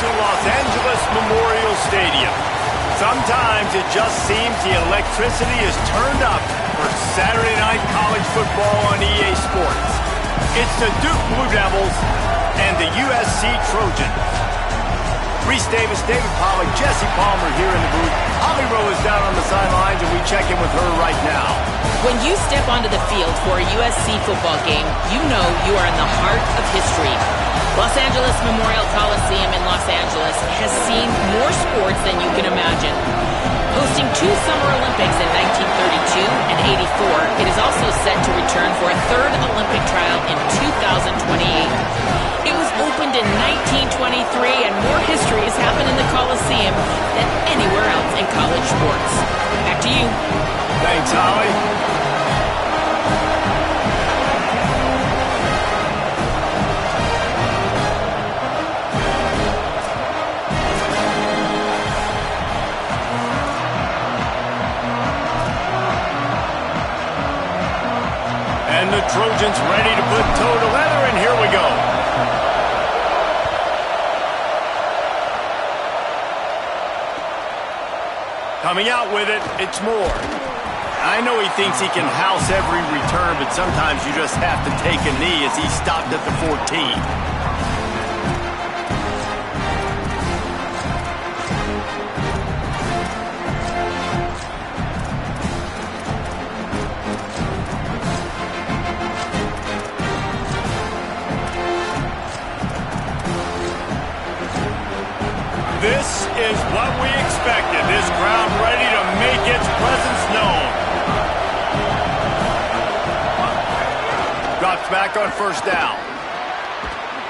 to Los Angeles Memorial Stadium. Sometimes it just seems the electricity is turned up for Saturday night college football on EA Sports. It's the Duke Blue Devils and the USC Trojans. Reese Davis, David Pollack, Jesse Palmer here in the booth. Holly Rowe is down on the sidelines, and we check in with her right now. When you step onto the field for a USC football game, you know you are in the heart of history. Los Angeles Memorial Coliseum in Los Angeles has seen more sports than you can imagine. Hosting 2 Summer Olympics in 1932 and 84, it is also set to return for a 3rd Olympic trial in 2028. It was opened in 1923, and more history has happened in the Coliseum than anywhere else in college sports. Back to you. Thanks, Holly. And the Trojans ready to put toe to leather, and here we go. Coming out with it, it's Moore. I know he thinks he can house every return, but sometimes you just have to take a knee as he stopped at the 14. This is what we expected. This crowd ready to make its presence known. Drops back on first down.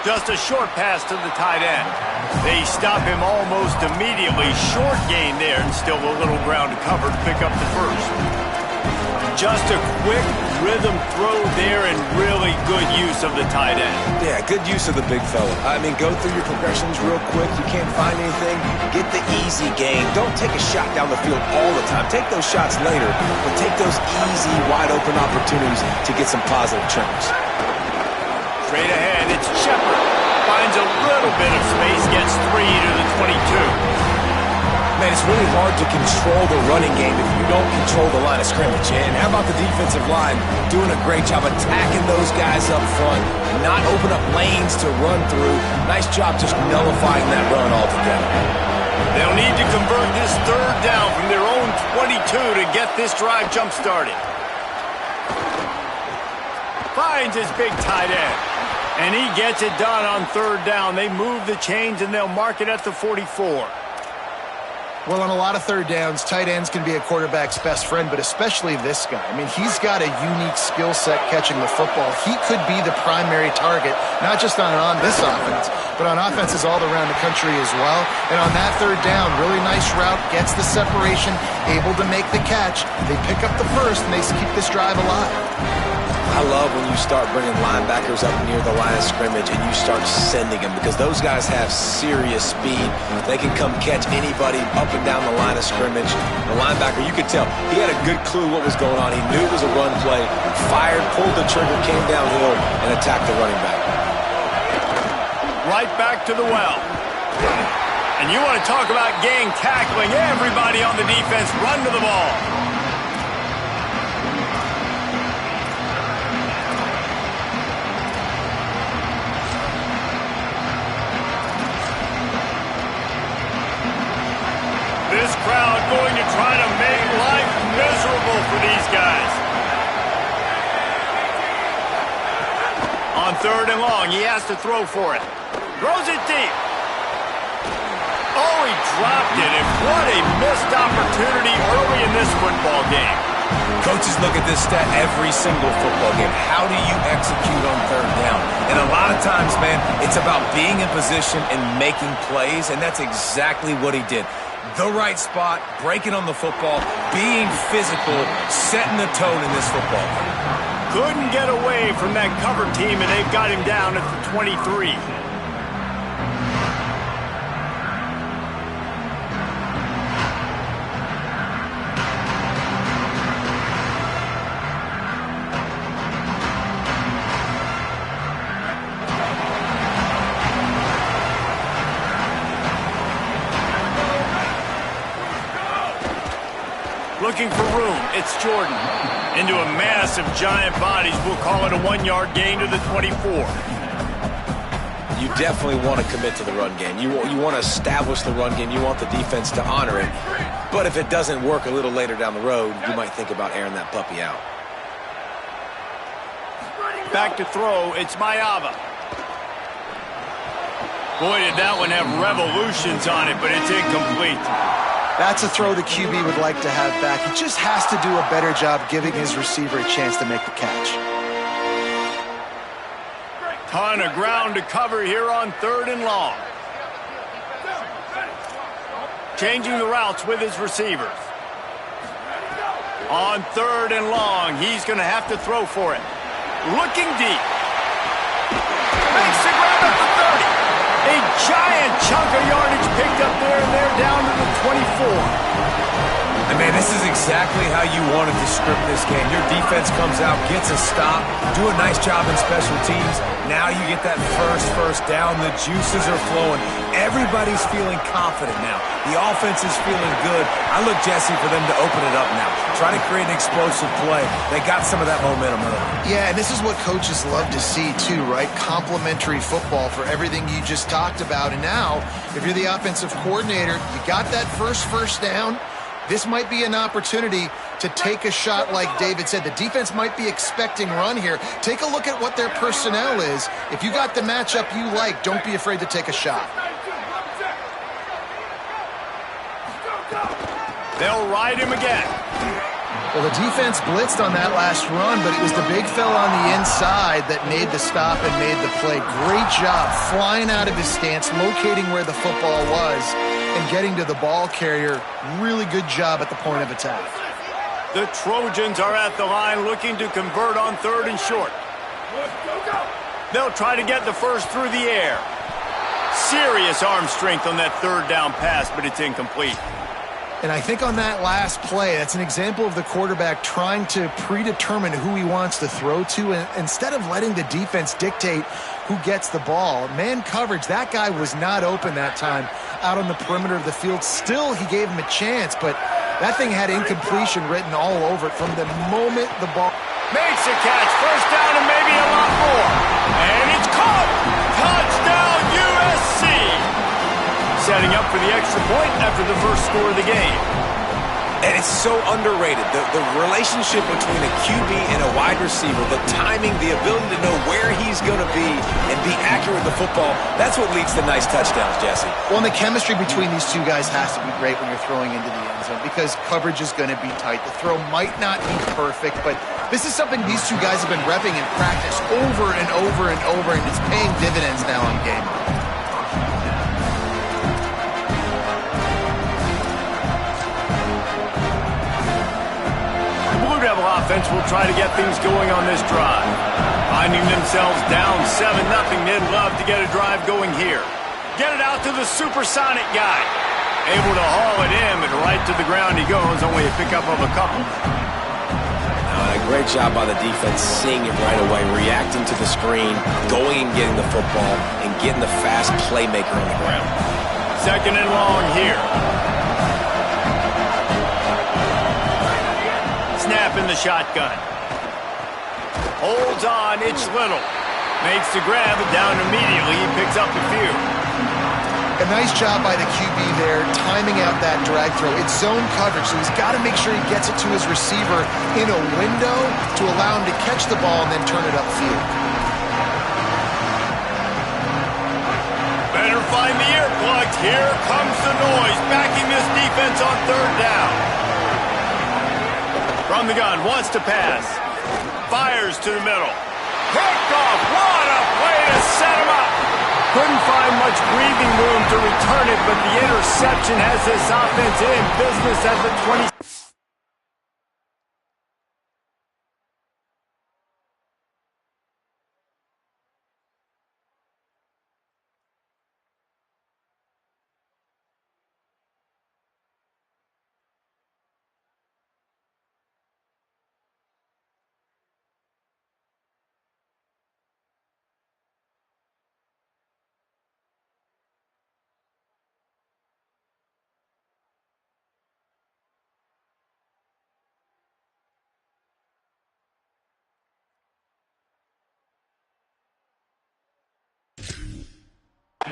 Just a short pass to the tight end. They stop him almost immediately. Short gain there, and still a little ground to cover to pick up the first. Just a quick rhythm throw there, and really good use of the tight end. Yeah, good use of the big fella. I mean, go through your progressions real quick. You can't find anything, get the easy gain. Don't take a shot down the field all the time. Take those shots later, but take those easy, wide-open opportunities to get some positive turns. Straight ahead, it's Shepard. Finds a little bit of space, gets 3 to the 22. Man, it's really hard to control the running game if you don't control the line of scrimmage. And how about the defensive line doing a great job attacking those guys up front, not open up lanes to run through. Nice job just nullifying that run altogether. They'll need to convert this 3rd down from their own 22 to get this drive jump-started. Finds his big tight end. And he gets it done on 3rd down. They move the chains, and they'll mark it at the 44. Well, on a lot of 3rd downs, tight ends can be a quarterback's best friend, but especially this guy. I mean, he's got a unique skill set catching the football. He could be the primary target, not just on this offense, but on offenses all around the country as well. And on that 3rd down, really nice route, gets the separation, able to make the catch. They pick up the first, and they keep this drive alive. I love when you start bringing linebackers up near the line of scrimmage and you start sending them, because those guys have serious speed. They can come catch anybody up and down the line of scrimmage. The linebacker, you could tell, he had a good clue what was going on. He knew it was a run play, fired, pulled the trigger, came downhill, and attacked the running back. Right back to the well. And you want to talk about gang tackling. Everybody on the defense run to the ball. This crowd going to try to make life miserable for these guys. On 3rd and long, he has to throw for it. Throws it deep. Oh, he dropped it, and what a missed opportunity early in this football game. Coaches look at this stat every single football game. How do you execute on 3rd down? And a lot of times, man, it's about being in position and making plays, and that's exactly what he did. The right spot, breaking on the football, being physical, setting the tone in this football game. Couldn't get away from that cover team, and they've got him down at the 23. Looking for room. It's Jordan. Into a mass of giant bodies. We'll call it a 1-yard gain to the 24. You definitely want to commit to the run game. You want to establish the run game. You want the defense to honor it. But if it doesn't work a little later down the road, you might think about airing that puppy out. Back to throw. It's Mayava. Boy, did that one have revolutions on it, but it's incomplete. That's a throw the QB would like to have back. He just has to do a better job giving his receiver a chance to make the catch. Ton of ground to cover here on 3rd and long. Changing the routes with his receivers. On 3rd and long, he's going to have to throw for it. Looking deep. Makes the grab at the 30. A giant chunk of yardage picked up there, and they're down to the 24. And man, this is exactly how you wanted to script this game. Your defense comes out, gets a stop, do a nice job in special teams. Now you get that first down. The juices are flowing. Everybody's feeling confident now. The offense is feeling good. I look, Jesse, for them to open it up now. Try to create an explosive play. They got some of that momentum early. Yeah, and this is what coaches love to see too, right? Complementary football for everything you just talked about. And now, if you're the offensive coordinator, you got that first down. This might be an opportunity to take a shot like David said. The defense might be expecting run here. Take a look at what their personnel is. If you got the matchup you like, don't be afraid to take a shot. They'll ride him again. Well, the defense blitzed on that last run, but it was the big fella on the inside that made the stop and made the play. Great job flying out of his stance, locating where the football was, and getting to the ball carrier. Really good job at the point of attack. The Trojans are at the line looking to convert on 3rd and short. They'll try to get the first through the air. Serious arm strength on that 3rd down pass, but it's incomplete. And I think on that last play, that's an example of the quarterback trying to predetermine who he wants to throw to, and instead of letting the defense dictate who gets the ball. Man coverage, that guy was not open that time out on the perimeter of the field. Still, he gave him a chance, but that thing had incompletion written all over it from the moment the ball... Makes a catch, first down and maybe a lot more. And it's caught! Touchdown USC! Setting up for the extra point after the first score of the game. And it's so underrated. The relationship between a QB and a wide receiver, the timing, the ability to know where he's going to be and be accurate with the football, that's what leads to nice touchdowns, Jesse. Well, and the chemistry between these two guys has to be great when you're throwing into the end zone because coverage is going to be tight. The throw might not be perfect, but this is something these two guys have been repping in practice over and over and over, and it's paying dividends now in game. Devil offense will try to get things going on this drive. Finding themselves down 7-0, they'd love to get a drive going here. Get it out to the supersonic guy. Able to haul it in, but right to the ground he goes, only a pickup of a couple. A great job by the defense, seeing it right away, reacting to the screen, going and getting the football, and getting the fast playmaker on the ground. 2nd and long here. Snap in the shotgun. Holds on, it's Little. Makes the grab, and down immediately. He picks up a few. A nice job by the QB there, timing out that drag throw. It's zone coverage, so he's got to make sure he gets it to his receiver in a window to allow him to catch the ball and then turn it upfield. Better find the earplugs. Here comes the noise, backing this defense on 3rd down. From the gun, wants to pass. Fires to the middle. Picked off. What a play to set him up. Couldn't find much breathing room to return it, but the interception has this offense in business at the 20.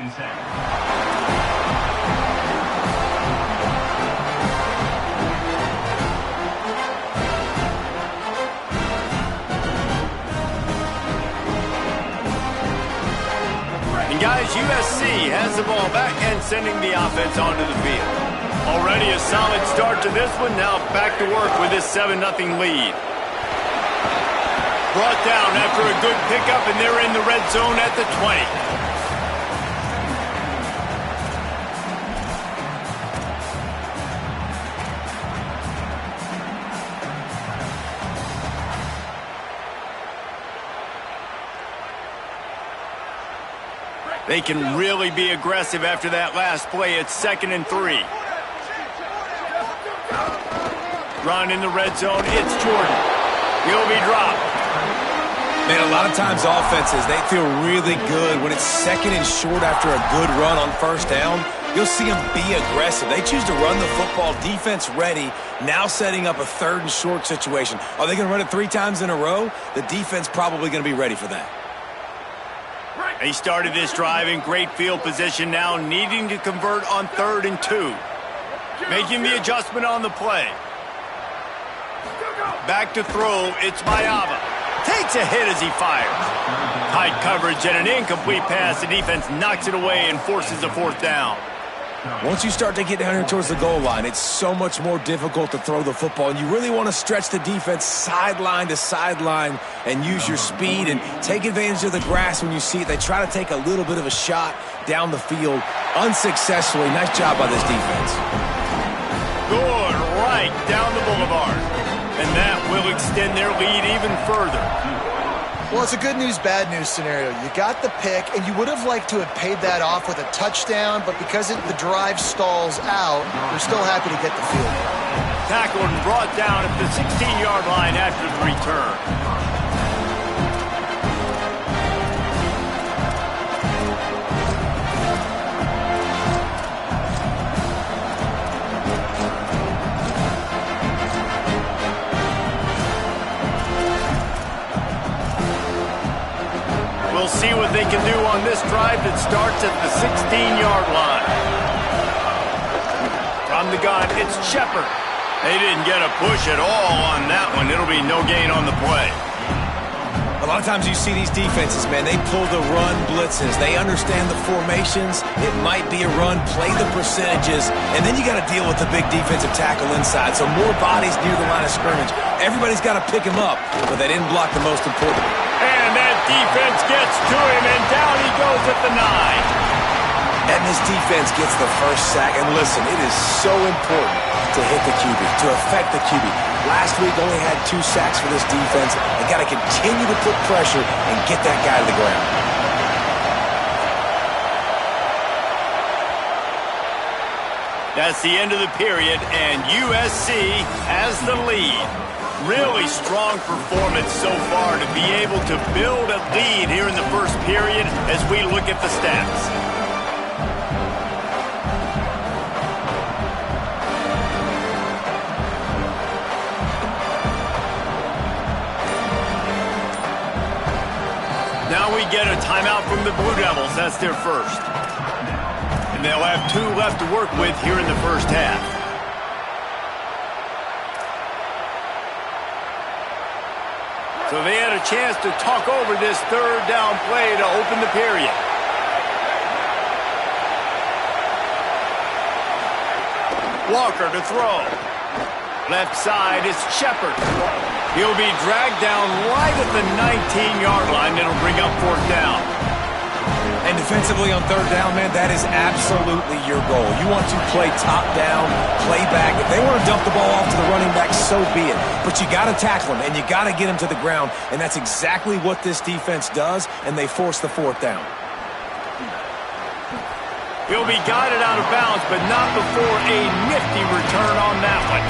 And guys, USC has the ball back and sending the offense onto the field. Already a solid start to this one. Now back to work with this 7-0 lead. Brought down after a good pickup, and they're in the red zone at the 20. They can really be aggressive after that last play. It's 2nd and 3. Run in the red zone. It's Jordan. He'll be dropped. Man, a lot of times offenses, they feel really good when it's 2nd and short after a good run on 1st down. You'll see them be aggressive. They choose to run the football, defense ready, now setting up a 3rd and short situation. Are they going to run it 3 times in a row? The defense probably going to be ready for that. They started this drive in great field position, now needing to convert on 3rd and 2. Making the adjustment on the play. Back to throw, it's Mayava. Takes a hit as he fires. Tight coverage and an incomplete pass. The defense knocks it away and forces a 4th down. Once you start to get down here towards the goal line, it's so much more difficult to throw the football, and you really want to stretch the defense sideline to sideline and use your speed and take advantage of the grass when you see it. They try to take a little bit of a shot down the field unsuccessfully. Nice job by this defense. Good right down the boulevard. And that will extend their lead even further. Well, it's a good news, bad news scenario. You got the pick, and you would have liked to have paid that off with a touchdown, but because the drive stalls out, you're still happy to get the field. Tackled and brought down at the 16-yard line after the return. We'll see what they can do on this drive that starts at the 16-yard line. From the gun, it's Shepard. They didn't get a push at all on that one. It'll be no gain on the play. A lot of times you see these defenses, man, they pull the run blitzes. They understand the formations. It might be a run, play the percentages, and then you got to deal with the big defensive tackle inside. So more bodies near the line of scrimmage. Everybody's got to pick him up, but they didn't block the most important. And that defense gets to him, and down he goes at the 9. And this defense gets the first sack. And listen, it is so important to hit the QB, to affect the QB. Last week only had 2 sacks for this defense. They got to continue to put pressure and get that guy to the ground. That's the end of the period, and USC has the lead. Really strong performance so far to be able to build a lead here in the first period as we look at the stats. Now we get a timeout from the Blue Devils. That's their first. And they'll have 2 left to work with here in the first half. So they had a chance to talk over this 3rd down play to open the period. Walker to throw. Left side is Shepard. He'll be dragged down right at the 19-yard line. It'll bring up 4th down. And defensively on 3rd down, man, that is absolutely your goal. You want to play top down, play back. If they want to dump the ball off to the running back, so be it. But you got to tackle him, and you got to get him to the ground. And that's exactly what this defense does, and they force the 4th down. He'll be guided out of bounds, but not before a nifty return on that one.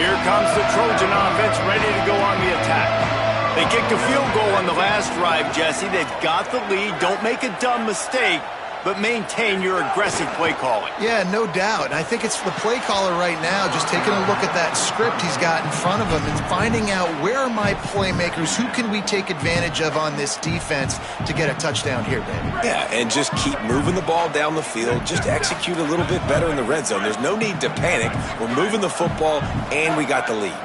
Here comes the Trojan offense ready to go on the attack. They kicked a field goal on the last drive, Jesse. They've got the lead. Don't make a dumb mistake. but maintain your aggressive play calling. Yeah, no doubt. And I think it's the play caller right now just taking a look at that script he's got in front of him and finding out where are my playmakers, who can we take advantage of on this defense to get a touchdown here, David. Yeah, and just keep moving the ball down the field. Just execute a little bit better in the red zone. There's no need to panic. We're moving the football, and we got the lead.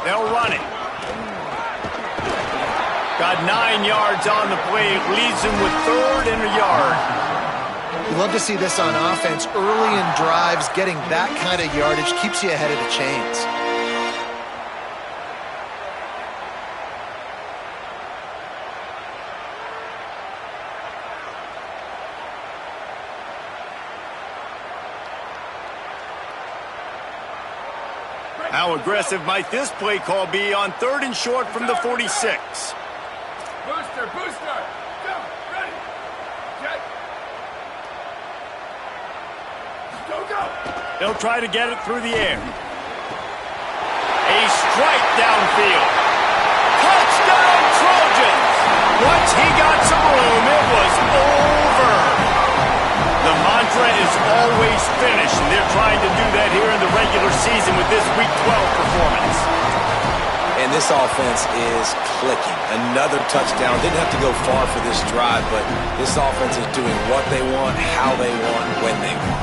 They'll run it. Got 9 yards on the play. Leads him with 3rd and a yard. You love to see this on offense. Early in drives, getting that kind of yardage keeps you ahead of the chains. How aggressive might this play call be on 3rd and short from the 46? Booster, booster! Go! Ready! Jet! Go, go! They'll try to get it through the air. A strike downfield. Touchdown, Trojans! Once he got some room, it was over. The mantra is always finish, and they're trying to do that here in the regular season with this Week 12 performance. And this offense is clicking. Another touchdown. Didn't have to go far for this drive, but this offense is doing what they want, how they want, when they want.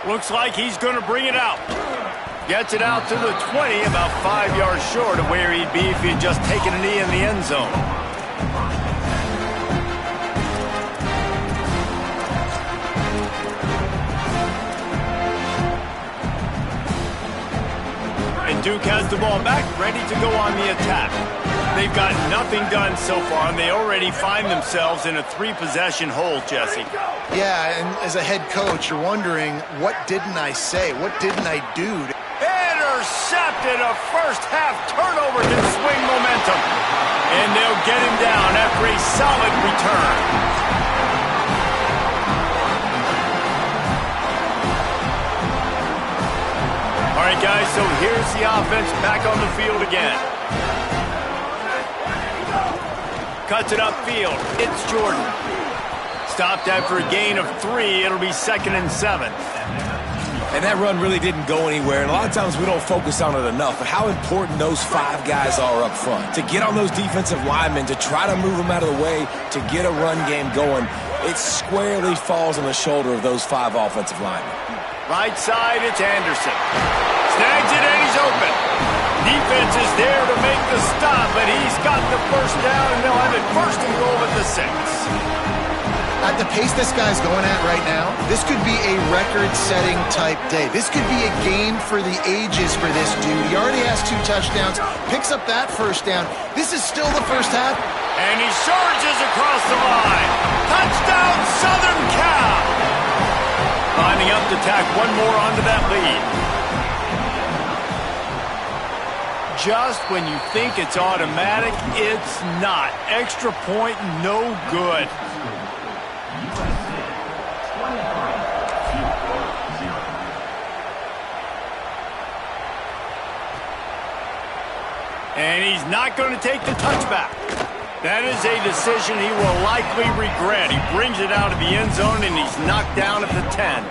Looks like he's going to bring it out. Gets it out to the 20, about 5 yards short of where he'd be if he had just taken a knee in the end zone. And Duke has the ball back, ready to go on the attack. They've got nothing done so far, and they already find themselves in a 3-possession hole, Jesse. Yeah, and as a head coach, you're wondering, what didn't I say? What didn't I do? Intercepted. A first-half turnover can swing momentum. And they'll get him down after a solid return. All right, guys, so here's the offense back on the field again. Cuts it upfield. It's Jordan. Stopped after a gain of 3. It'll be 2nd and 7. And that run really didn't go anywhere. And a lot of times we don't focus on it enough. But how important those 5 guys are up front. To get on those defensive linemen, to try to move them out of the way, to get a run game going, it squarely falls on the shoulder of those 5 offensive linemen. Right side, it's Anderson. Snags it and he's open. Defense is there to make the stop, but he's got the first down, and they'll have it 1st and goal at the 6. At the pace this guy's going at right now, this could be a record-setting type day. This could be a game for the ages for this dude. He already has 2 touchdowns, picks up that first down. This is still the first half. And he surges across the line. Touchdown, Southern Cal! Lining up to tack one more onto that lead. Just when you think it's automatic, it's not. Extra point, no good. And he's not going to take the touchback. That is a decision he will likely regret. He brings it out of the end zone, and he's knocked down at the 10.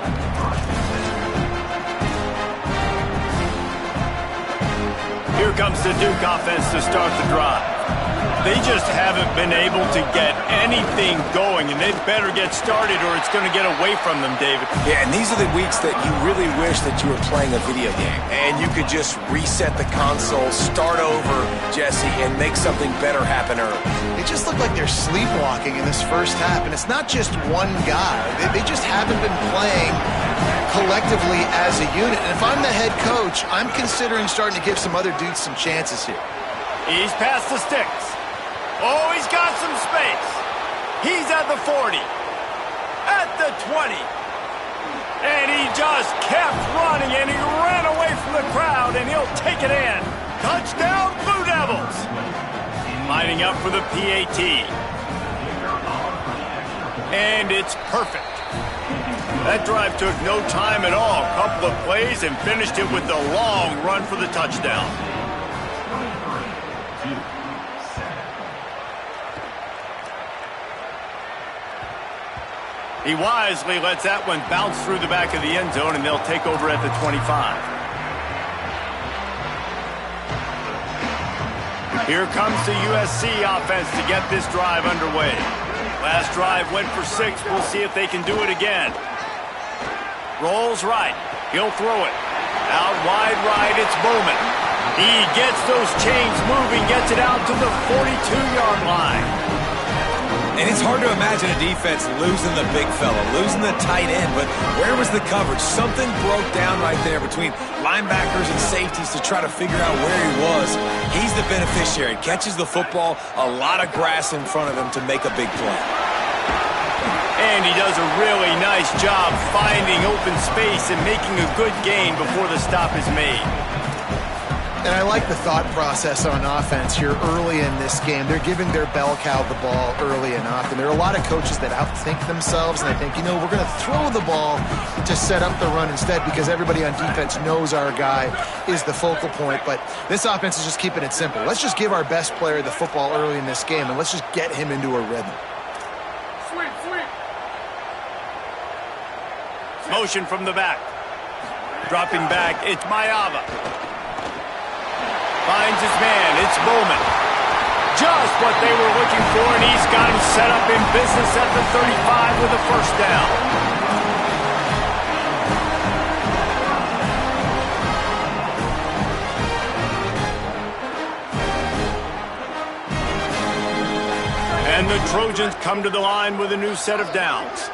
Here comes the Duke offense to start the drive. They just haven't been able to get anything going, and they better get started or it's going to get away from them, David. Yeah, and these are the weeks that you really wish that you were playing a video game. And you could just reset the console, start over, Jesse, and make something better happen early. They just look like they're sleepwalking in this first half, and it's not just one guy. They just haven't been playing collectively as a unit. And if I'm the head coach, I'm considering starting to give some other dudes some chances here. He's past the sticks. Oh, he's got some space. He's at the 40. At the 20. And he just kept running, and he ran away from the crowd, and he'll take it in. Touchdown, Blue Devils. Lining up for the PAT. And it's perfect. That drive took no time at all. Couple of plays and finished it with the long run for the touchdown. He wisely lets that one bounce through the back of the end zone, and they'll take over at the 25. Here comes the USC offense to get this drive underway. Last drive went for 6. We'll see if they can do it again. Rolls right. He'll throw it. Out wide right, it's Bowman. He gets those chains moving, gets it out to the 42-yard line. And it's hard to imagine a defense losing the big fella, losing the tight end, but where was the coverage? Something broke down right there between linebackers and safeties to try to figure out where he was. He's the beneficiary. Catches the football, a lot of grass in front of him to make a big play. And he does a really nice job finding open space and making a good gain before the stop is made. And I like the thought process on offense here early in this game. They're giving their bell cow the ball early and often. There are a lot of coaches that outthink themselves, and they think, we're going to throw the ball to set up the run instead because everybody on defense knows our guy is the focal point. But this offense is just keeping it simple. Let's just give our best player the football early in this game, and let's just get him into a rhythm. Sweep. Motion from the back. Dropping back, it's Mayava. Finds his man, it's Bowman. Just what they were looking for, and he's got him set up in business at the 35 with a first down. And the Trojans come to the line with a new set of downs.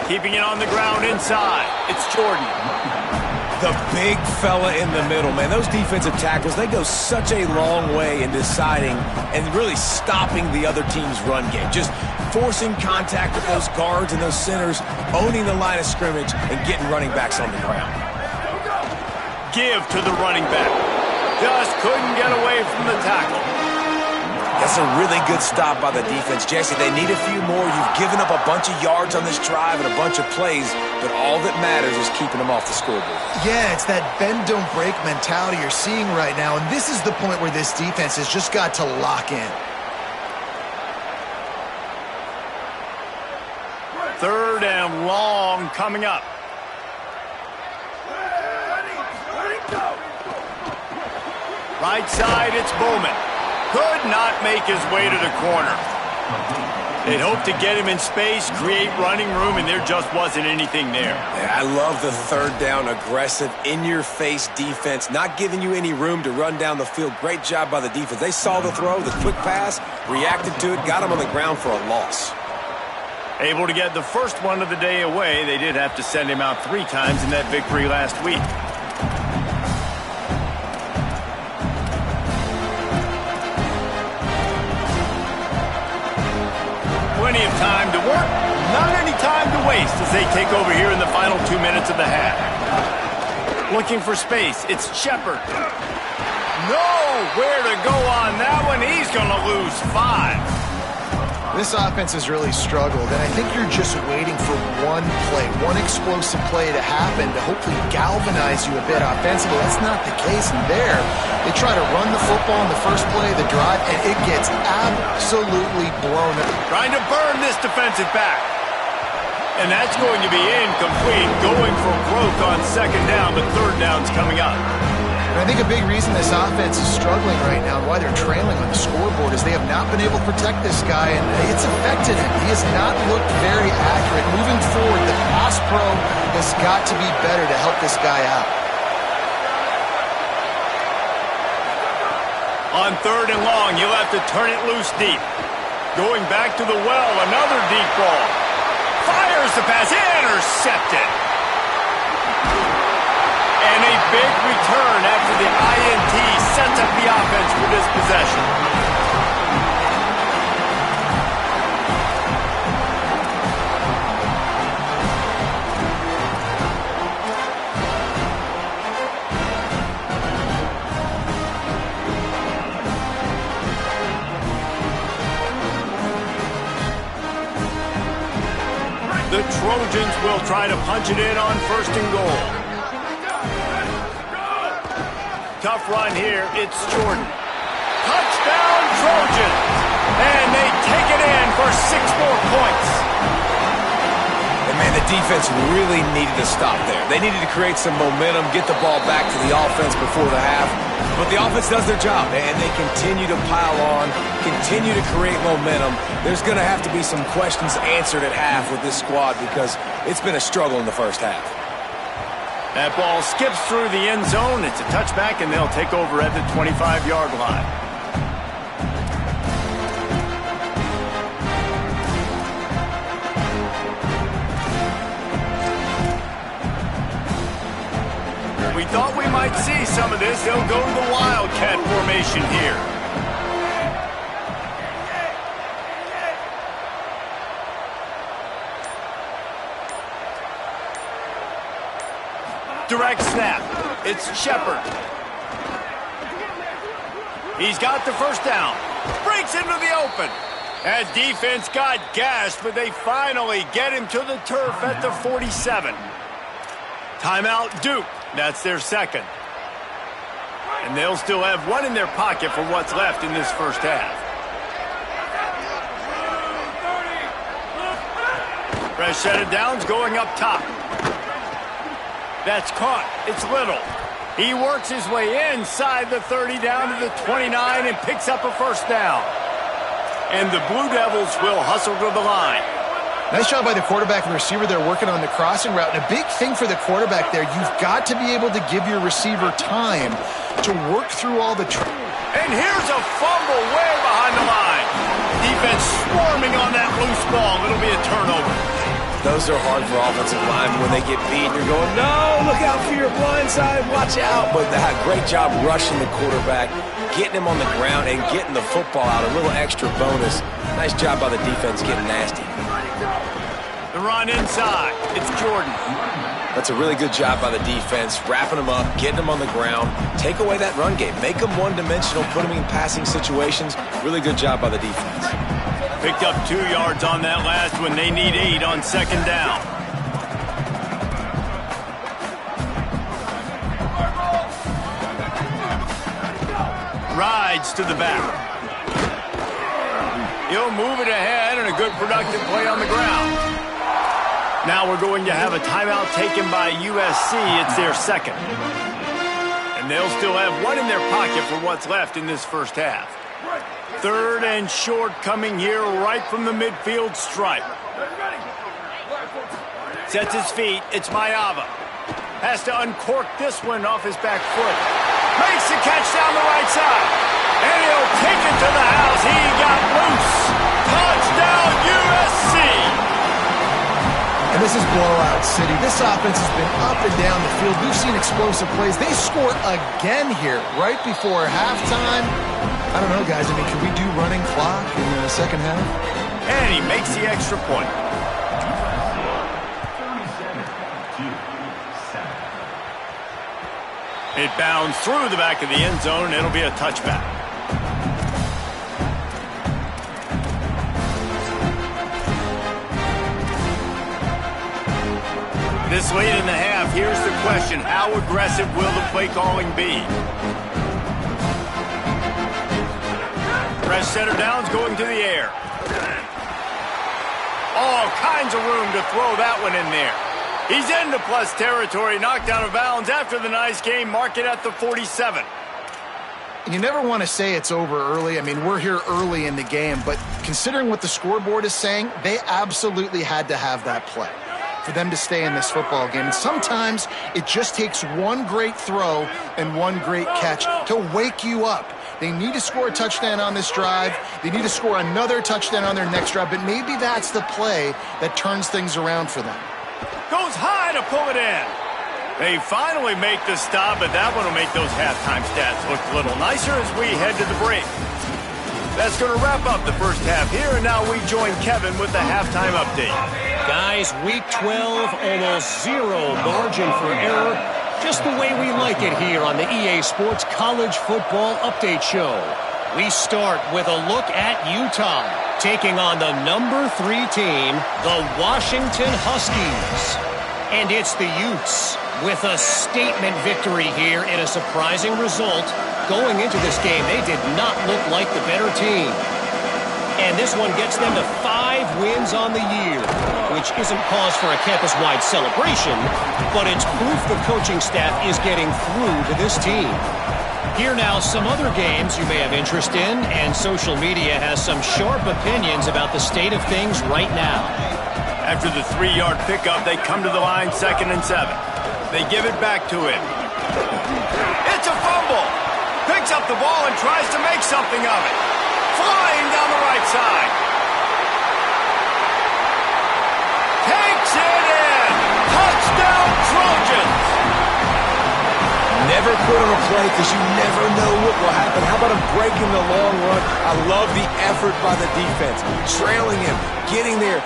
Keeping it on the ground inside, it's Jordan. The big fella in the middle, man. Those defensive tackles, they go such a long way in deciding and really stopping the other team's run game. Just forcing contact with those guards and those centers, owning the line of scrimmage, and getting running backs on the ground. Give to the running back. Just couldn't get away from the tackle. That's a really good stop by the defense. Jesse, they need a few more. You've given up a bunch of yards on this drive and a bunch of plays, but all that matters is keeping them off the scoreboard. Yeah, it's that bend, don't break mentality you're seeing right now, and this is the point where this defense has just got to lock in. Third and long coming up. Right side, it's Bowman. Could not make his way to the corner. They'd hoped to get him in space, create running room, and there just wasn't anything there. Yeah, I love the third down, aggressive, in-your-face defense, not giving you any room to run down the field. Great job by the defense. They saw the throw, the quick pass, reacted to it, got him on the ground for a loss. Able to get the first one of the day away. They did have to send him out 3 times in that victory last week. Plenty of time to work, not any time to waste as they take over here in the final 2 minutes of the half. Looking for space, it's Shepard. Nowhere to go on that one. He's going to lose 5. This offense has really struggled, and I think you're just waiting for one play, one explosive play to happen to hopefully galvanize you a bit offensively. That's not the case, and there, they try to run the football in the first play of the drive, and it gets absolutely blown up. Trying to burn this defensive back. And that's going to be incomplete, going for broke on second down, but third down's coming up. And I think a big reason this offense is struggling right now and why they're trailing on the scoreboard is they have not been able to protect this guy, and it's affected him. He has not looked very accurate. Moving forward, the pass pro has got to be better to help this guy out. On third and long, you'll have to turn it loose deep. Going back to the well, another deep ball. Fires the pass, intercepted. And a big return after the INT sets up the offense for this possession. Trojans will try to punch it in on 1st and goal. Tough run here. It's Jordan. Touchdown, Trojans! And they take it in for 6 more points. And man, the defense really needed to stop there. They needed to create some momentum, get the ball back to the offense before the half. But the offense does their job, and they continue to pile on, continue to create momentum. There's going to have to be some questions answered at half with this squad because it's been a struggle in the first half. That ball skips through the end zone. It's a touchback, and they'll take over at the 25-yard line. We thought we might see some of this. They'll go to the Wildcat formation here. Direct snap. It's Shepard. He's got the first down. Breaks into the open. That defense got gashed, but they finally get him to the turf at the 47. Timeout, Duke. That's their second. And they'll still have one in their pocket for what's left in this first half. Fresh set of downs going up top. That's caught. It's Little. He works his way inside the 30 down to the 29 and picks up a first down. And the Blue Devils will hustle to the line. Nice job by the quarterback and the receiver there working on the crossing route. And a big thing for the quarterback there, you've got to be able to give your receiver time to work through all the... And here's a fumble way behind the line. Defense swarming on that loose ball. It'll be a turnover. Those are hard for offensive linemen when they get beat. You're going, no, look out for your blind side, watch out. But great job rushing the quarterback, getting him on the ground and getting the football out. A little extra bonus. Nice job by the defense getting nasty. The run inside. It's Jordan. That's a really good job by the defense, wrapping them up, getting them on the ground. Take away that run game. Make them one-dimensional, put them in passing situations. Really good job by the defense. Picked up 2 yards on that last one. They need 8 on second down. Rides to the back. He'll move it ahead and a good productive play on the ground. Now we're going to have a timeout taken by USC. It's their second. And they'll still have one in their pocket for what's left in this first half. 3rd and short coming here right from the midfield stripe. Sets his feet. It's Mayava. Has to uncork this one off his back foot. Makes the catch down the right side. And he'll take it to the house. He got loose. Touchdown, USC. And this is blowout city. This offense has been up and down the field. We've seen explosive plays. They scored again here right before halftime. I don't know, guys. I mean, can we do running clock in the second half? And he makes the extra point. It bounds through the back of the end zone, and it'll be a touchback. This late in the half, here's the question. How aggressive will the play calling be? Fresh center downs going to the air. All kinds of room to throw that one in there. He's into plus territory, knocked out of bounds after the nice game, mark it at the 47. You never want to say it's over early. I mean, we're here early in the game, but considering what the scoreboard is saying, they absolutely had to have that play for them to stay in this football game. And sometimes it just takes one great throw and one great catch to wake you up. They need to score a touchdown on this drive. They need to score another touchdown on their next drive, but maybe that's the play that turns things around for them. Goes high to pull it in. They finally make the stop, but that one will make those halftime stats look a little nicer as we head to the break. That's going to wrap up the first half here, and now we join Kevin with the halftime update. Guys, week 12, almost zero margin for error. Just the way we like it here on the EA Sports College Football Update Show. We start with a look at Utah, taking on the number 3 team, the Washington Huskies. And it's the Utes with a statement victory here in a surprising result. Going into this game, they did not look like the better team. And this one gets them to 5 wins on the year, which isn't cause for a campus-wide celebration, but it's proof the coaching staff is getting through to this team. Here now, some other games you may have interest in, and social media has some sharp opinions about the state of things right now. After the 3-yard pickup, they come to the line 2nd and 7. They give it back to him. It's a fumble. Picks up the ball and tries to make something of it. Flying down the right side. Takes it in. Touchdown Trojans. Never quit on a play because you never know what will happen. How about him breaking the long run? I love the effort by the defense. Trailing him, getting there.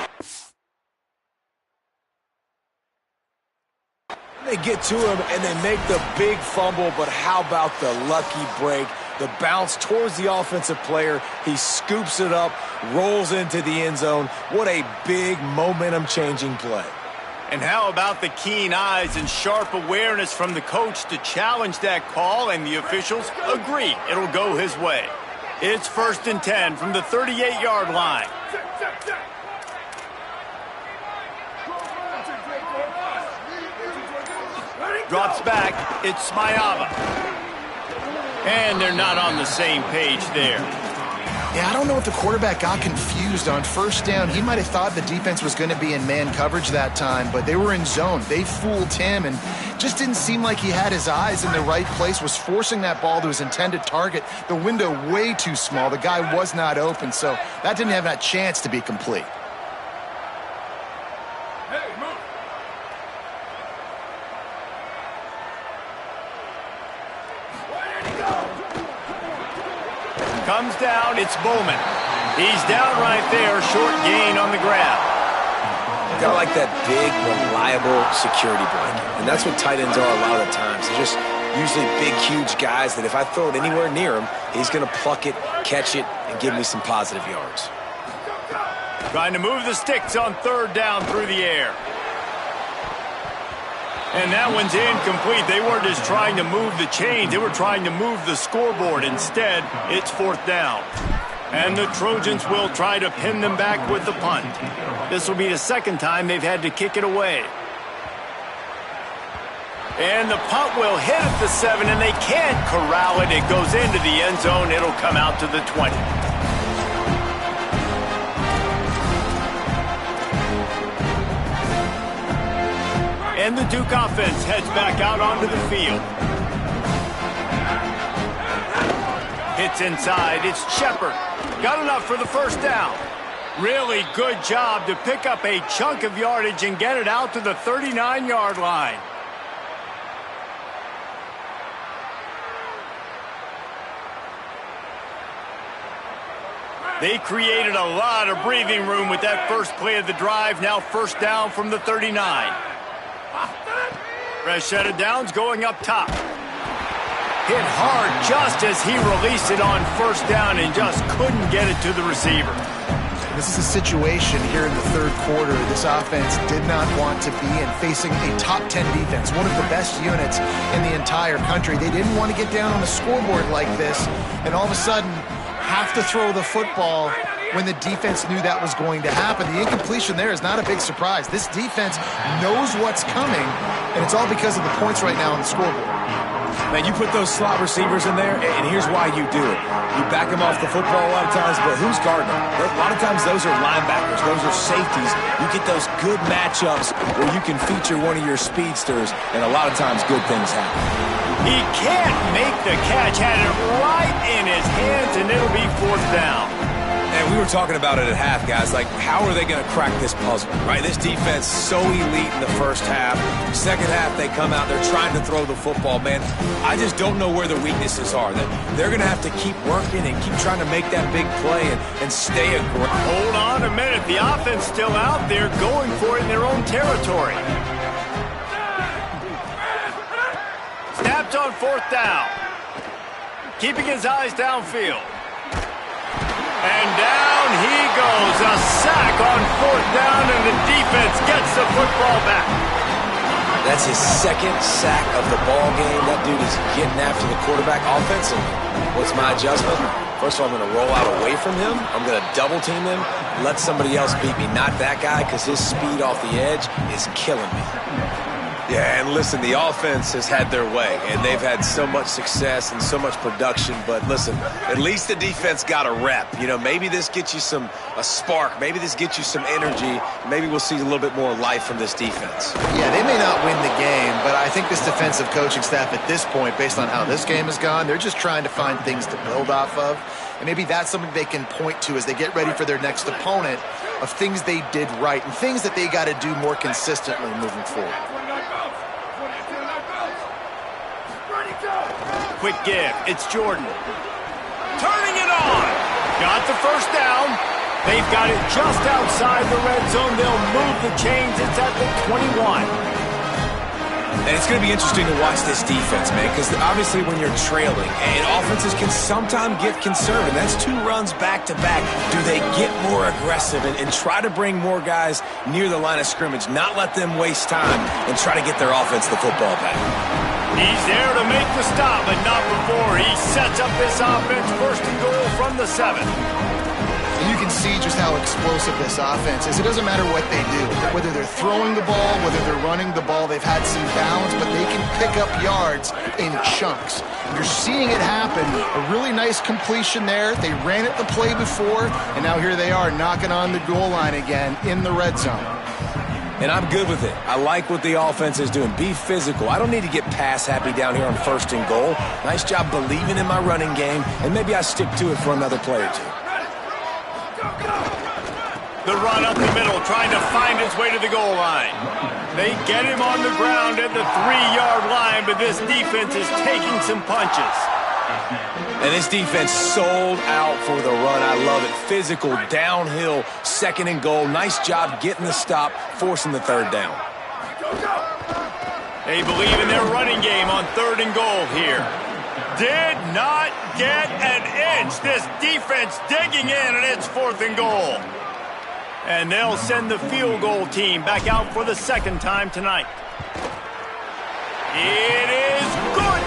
They get to him and they make the big fumble, but how about the lucky break? The bounce towards the offensive player. He scoops it up, rolls into the end zone. What a big momentum-changing play. And how about the keen eyes and sharp awareness from the coach to challenge that call, and the officials agree it'll go his way. It's 1st and 10 from the 38-yard line. Drops back. It's Smayava. And they're not on the same page there. Yeah, I don't know if the quarterback got confused on 1st down. He might have thought the defense was going to be in man coverage that time, but they were in zone. They fooled him and just didn't seem like he had his eyes in the right place, was forcing that ball to his intended target. The window way too small. The guy was not open, so that didn't have that chance to be complete. Comes down, it's Bowman. He's down right there, short gain on the grab. Gotta like that big, reliable security blanket. And that's what tight ends are a lot of the times. They're just usually big, huge guys that if I throw it anywhere near him, he's gonna pluck it, catch it, and give me some positive yards. Trying to move the sticks on 3rd down through the air. And that one's incomplete. They weren't just trying to move the chains. They were trying to move the scoreboard. Instead, it's 4th down. And the Trojans will try to pin them back with the punt. This will be the 2nd time they've had to kick it away. And the punt will hit at the 7, and they can't corral it. It goes into the end zone. It'll come out to the 20. And the Duke offense heads back out onto the field. Hits inside. It's Shepard. Got enough for the 1st down. Really good job to pick up a chunk of yardage and get it out to the 39-yard line. They created a lot of breathing room with that first play of the drive. Now 1st down from the 39. Fresh set of downs going up top. Hit hard just as he released it on 1st down and just couldn't get it to the receiver. This is a situation here in the 3rd quarter. This offense did not want to be in, facing a top 10 defense, one of the best units in the entire country. They didn't want to get down on the scoreboard like this, and all of a sudden have to throw the football when the defense knew that was going to happen. The incompletion there is not a big surprise. This defense knows what's coming, and it's all because of the points right now on the scoreboard. Man, you put those slot receivers in there, and here's why you do it. You back them off the football a lot of times, but who's guarding them? A lot of times those are linebackers. Those are safeties. You get those good matchups where you can feature one of your speedsters, and a lot of times good things happen. He can't make the catch. Had it right in his hands, and it'll be 4th down. And we were talking about it at half, guys. Like, how are they going to crack this puzzle, right? This defense so elite in the 1st half. 2nd half, they come out. They're trying to throw the football, man. I just don't know where the weaknesses are. They're going to have to keep working and keep trying to make that big play and stay aggressive. Hold on a minute. The offense still out there going for it in their own territory. Snapped on 4th down. Keeping his eyes downfield. And down he goes. A sack on 4th down, and the defense gets the football back. That's his second sack of the ball game. That dude is getting after the quarterback offensively. What's my adjustment? First of all, I'm going to roll out away from him. I'm going to double team him. Let somebody else beat me, not that guy, because his speed off the edge is killing me. Yeah, and listen, the offense has had their way, and they've had so much success and so much production. But listen, at least the defense got a rep. You know, maybe this gets you a spark. Maybe this gets you some energy. Maybe we'll see a little bit more life from this defense. Yeah, they may not win the game, but I think this defensive coaching staff at this point, based on how this game has gone, they're just trying to find things to build off of. And maybe that's something they can point to as they get ready for their next opponent, of things they did right and things that they got to do more consistently moving forward. Quick give. It's Jordan. Turning it on. Got the first down. They've got it just outside the red zone. They'll move the chains. It's at the 21. And it's going to be interesting to watch this defense, man, because obviously when you're trailing, and offenses can sometimes get conservative. That's 2 runs back-to-back. Do they get more aggressive and try to bring more guys near the line of scrimmage, not let them waste time, and try to get their offense the football back? He's there to make the stop, but not before. He sets up this offense, 1st and goal from the 7. And you can see just how explosive this offense is. It doesn't matter what they do. Whether they're throwing the ball, whether they're running the ball, they've had some balance, but they can pick up yards in chunks. You're seeing it happen. A really nice completion there. They ran it the play before, and now here they are knocking on the goal line again in the red zone. And I'm good with it. I like what the offense is doing. Be physical. I don't need to get pass happy down here on 1st and goal. Nice job believing in my running game, and maybe I stick to it for another play or 2. The run up the middle, trying to find his way to the goal line. They get him on the ground at the 3-yard line, but this defense is taking some punches. And this defense sold out for the run. I love it. Physical, downhill, 2nd and goal. Nice job getting the stop, forcing the 3rd down. They believe in their running game on 3rd and goal here. Did not get an inch. This defense digging in, and it's 4th and goal. And they'll send the field goal team back out for the 2nd time tonight. It is good.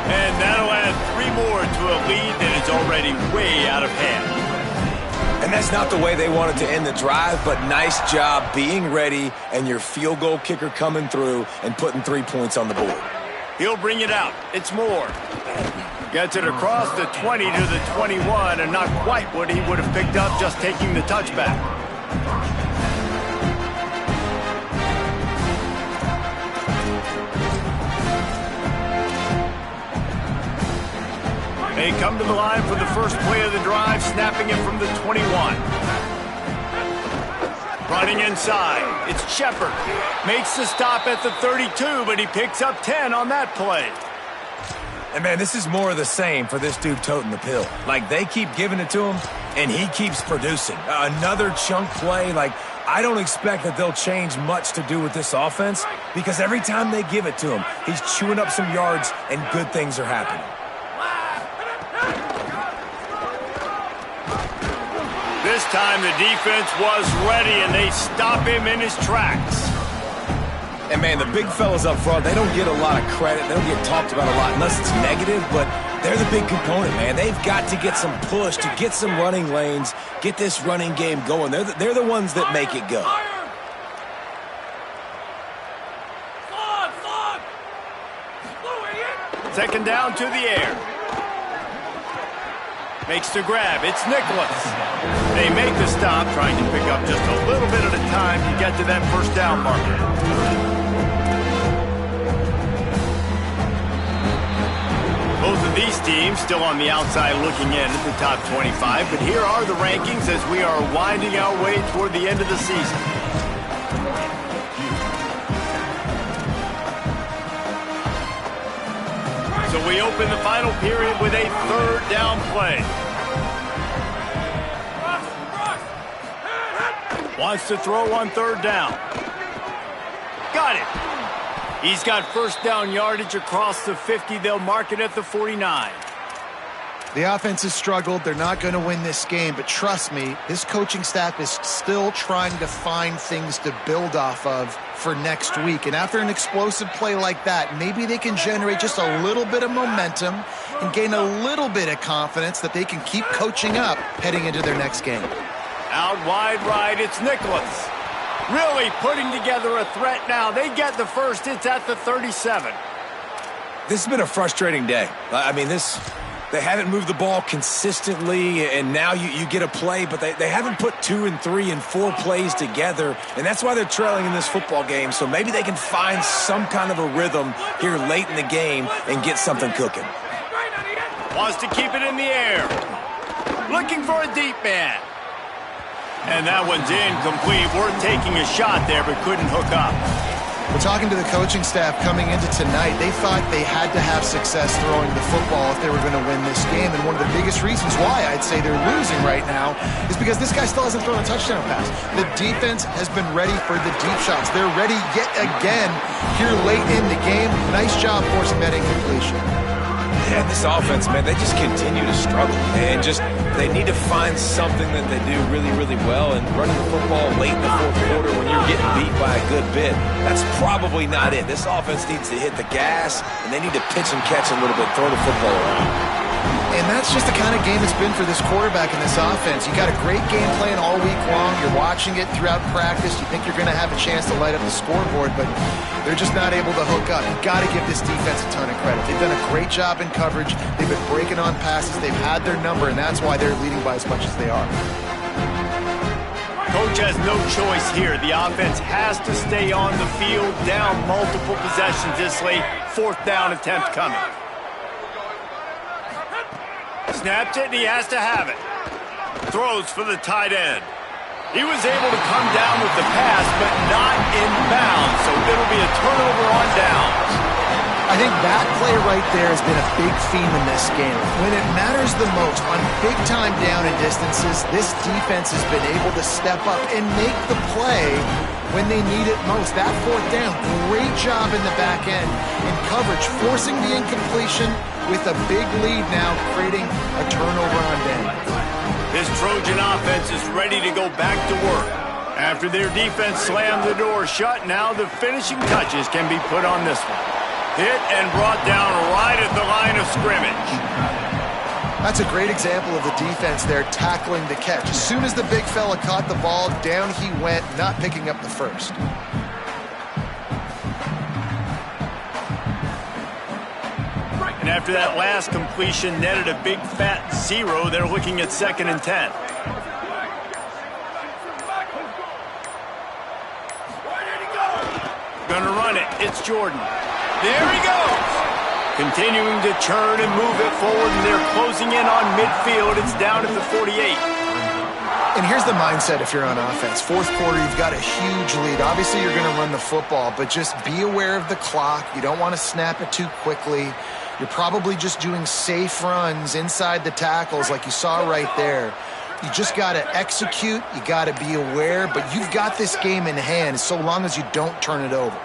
And that'll add 3 more to a lead that is already way out of hand. And that's not the way they wanted to end the drive, but nice job being ready and your field goal kicker coming through and putting 3 points on the board. He'll bring it out. It's Moore. Gets it across the 20 to the 21, and not quite what he would have picked up just taking the touchback. They come to the line for the first play of the drive, snapping it from the 21. Running inside, it's Shepard. Makes the stop at the 32, but he picks up 10 on that play. And, man, this is more of the same for this dude toting the pill. Like, they keep giving it to him, and he keeps producing. Another chunk play. Like, I don't expect that they'll change much to do with this offense because every time they give it to him, he's chewing up some yards, and good things are happening. This time the defense was ready, and they stop him in his tracks. And, man, the big fellas up front, they don't get a lot of credit. They don't get talked about a lot unless it's negative, but they're the big component, man. They've got to get some push, to get some running lanes, get this running game going. They're the ones that make it go. Second down to the air. Makes the grab. It's Nicholas. They make the stop, trying to pick up just a little bit at a time to get to that 1st down marker. Both of these teams still on the outside looking in at the top 25, but here are the rankings as we are winding our way toward the end of the season. So we open the final period with a 3rd down play. Wants to throw on 3rd down. Got it. He's got 1st down yardage across the 50. They'll mark it at the 49. The offense has struggled. They're not going to win this game, but trust me, this coaching staff is still trying to find things to build off of for next week. And after an explosive play like that, maybe they can generate just a little bit of momentum and gain a little bit of confidence that they can keep coaching up heading into their next game. Out wide right, it's Nicholas. Really putting together a threat now. They get the first. It's at the 37. This has been a frustrating day. I mean, they haven't moved the ball consistently, and now you get a play, but they haven't put 2 and 3 and 4 plays together, and that's why they're trailing in this football game. So maybe they can find some kind of a rhythm here late in the game and get something cooking. Wants to keep it in the air. Looking for a deep man. And that one's incomplete. Worth taking a shot there, but couldn't hook up. We're talking to the coaching staff coming into tonight. They thought they had to have success throwing the football if they were going to win this game. And one of the biggest reasons why I'd say they're losing right now is because this guy still hasn't thrown a touchdown pass. The defense has been ready for the deep shots. They're ready yet again here late in the game. Nice job forcing that incompletion. Yeah, this offense, man, they just continue to struggle. And they need to find something that they do really, really well. And running the football late in the fourth quarter when you're getting beat by a good bit, that's probably not it. This offense needs to hit the gas, and they need to pitch and catch a little bit, throw the football around. And that's just the kind of game it's been for this quarterback and this offense. You got a great game plan all week long. You're watching it throughout practice. You think you're going to have a chance to light up the scoreboard, but they're just not able to hook up. You've got to give this defense a ton of credit. They've done a great job in coverage. They've been breaking on passes. They've had their number, and that's why they're leading by as much as they are. Coach has no choice here. The offense has to stay on the field, down multiple possessions this late. 4th down attempt coming. Snaps it, and he has to have it. Throws for the tight end. He was able to come down with the pass, but not in bounds, so it'll be a turnover on downs. I think that play right there has been a big theme in this game. When it matters the most, on big-time down and distances, this defense has been able to step up and make the play when they need it most. That 4th down, great job in the back end in coverage, forcing the incompletion with a big lead now, creating a turnover on down. This Trojan offense is ready to go back to work. After their defense slammed the door shut, now the finishing touches can be put on this one. Hit and brought down right at the line of scrimmage. That's a great example of the defense there tackling the catch. As soon as the big fella caught the ball, down he went, not picking up the first. And after that last completion netted a big fat 0, they're looking at 2nd and 10. Gonna run it. It's Jordan. There he goes. Continuing to churn and move it forward, and they're closing in on midfield. It's down at the 48. And here's the mindset if you're on offense. 4th quarter, you've got a huge lead. Obviously, you're going to run the football, but just be aware of the clock. You don't want to snap it too quickly. You're probably just doing safe runs inside the tackles like you saw right there. You just got to execute. You got to be aware, but you've got this game in hand so long as you don't turn it over.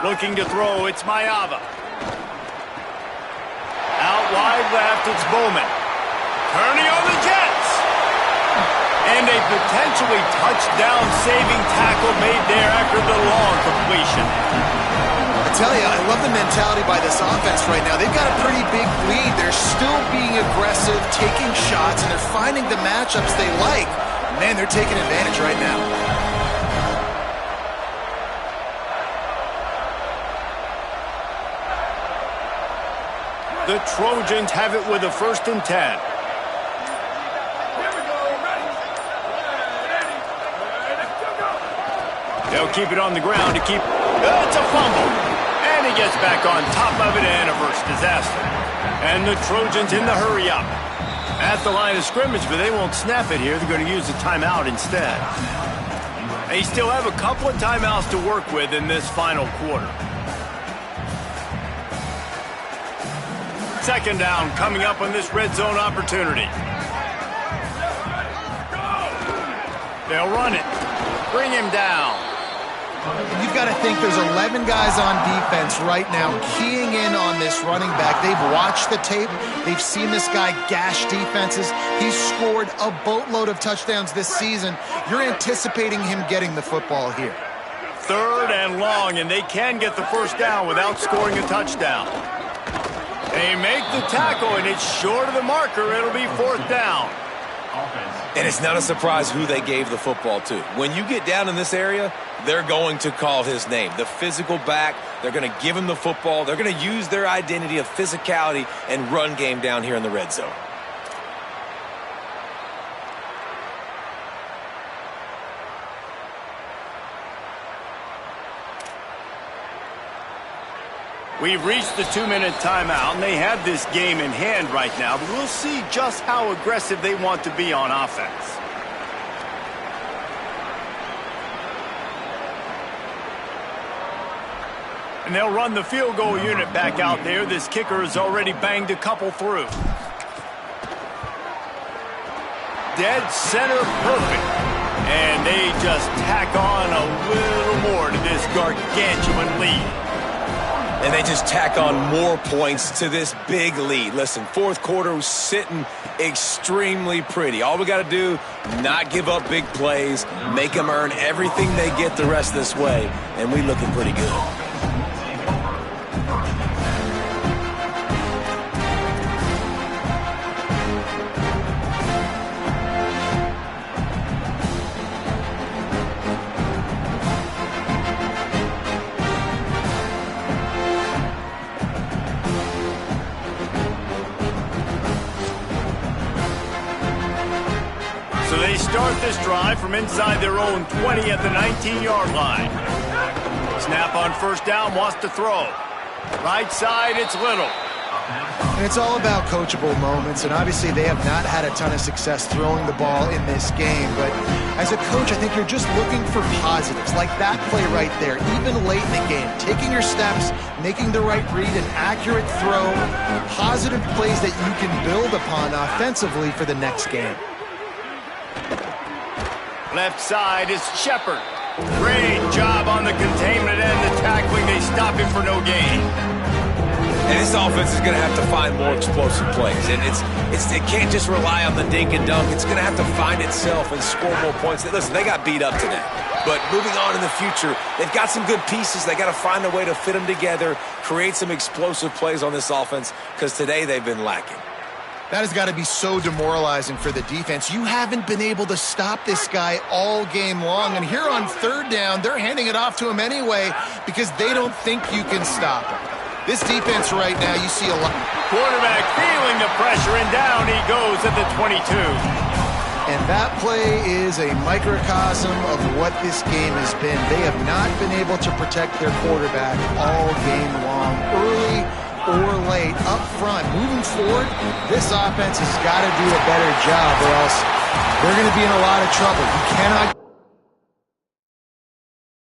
Looking to throw, it's Mayava. Out wide left, it's Bowman. Turning on the Jets. And a potentially touchdown-saving tackle made there after the long completion. I tell you, I love the mentality by this offense right now. They've got a pretty big lead. They're still being aggressive, taking shots, and they're finding the matchups they like. Man, they're taking advantage right now. The Trojans have it with a 1st and 10. They'll keep it on the ground to keep... It's a fumble. And he gets back on top of it and averts disaster. And the Trojans in the hurry up. At the line of scrimmage, but they won't snap it here. They're going to use a timeout instead. They still have a couple of timeouts to work with in this final quarter. 2nd down coming up on this red zone opportunity. They'll run it. Bring him down. You've got to think there's 11 guys on defense right now keying in on this running back. They've watched the tape. They've seen this guy gash defenses. He's scored a boatload of touchdowns this season. You're anticipating him getting the football here. 3rd and long, and they can get the first down without scoring a touchdown. They make the tackle, and it's short of the marker. It'll be 4th down. And it's not a surprise who they gave the football to. When you get down in this area, they're going to call his name. The physical back, they're going to give him the football. They're going to use their identity of physicality and run game down here in the red zone. We've reached the 2-minute timeout, and they have this game in hand right now, but we'll see just how aggressive they want to be on offense. And they'll run the field goal unit back out there. This kicker has already banged a couple through. Dead center perfect. And they just tack on a little more to this gargantuan lead. And they just tack on more points to this big lead. Listen, 4th quarter was sitting extremely pretty. All we got to do, not give up big plays, make them earn everything they get the rest of this way, and we looking pretty good. So they start this drive from inside their own 20 at the 19-yard line. Snap on 1st down, wants to throw. Right side, it's Little. And it's all about coachable moments, and obviously they have not had a ton of success throwing the ball in this game. But as a coach, I think you're just looking for positives, like that play right there, even late in the game. Taking your steps, making the right read, an accurate throw, positive plays that you can build upon offensively for the next game. Left side is Shepard. Great job on the containment and the tackling. They stop him for no gain. And this offense is going to have to find more explosive plays. And it can't just rely on the dink and dunk. It's going to have to find itself and score more points. Listen, they got beat up today. But moving on in the future, they've got some good pieces. They got to find a way to fit them together, create some explosive plays on this offense, because today they've been lacking. That has got to be so demoralizing for the defense. You haven't been able to stop this guy all game long. And here on 3rd down, they're handing it off to him anyway because they don't think you can stop him. This defense right now, you see a lot. Quarterback feeling the pressure, and down he goes at the 22. And that play is a microcosm of what this game has been. They have not been able to protect their quarterback all game long. Early or late, up front, moving forward, this offense has got to do a better job or else they're going to be in a lot of trouble. You cannot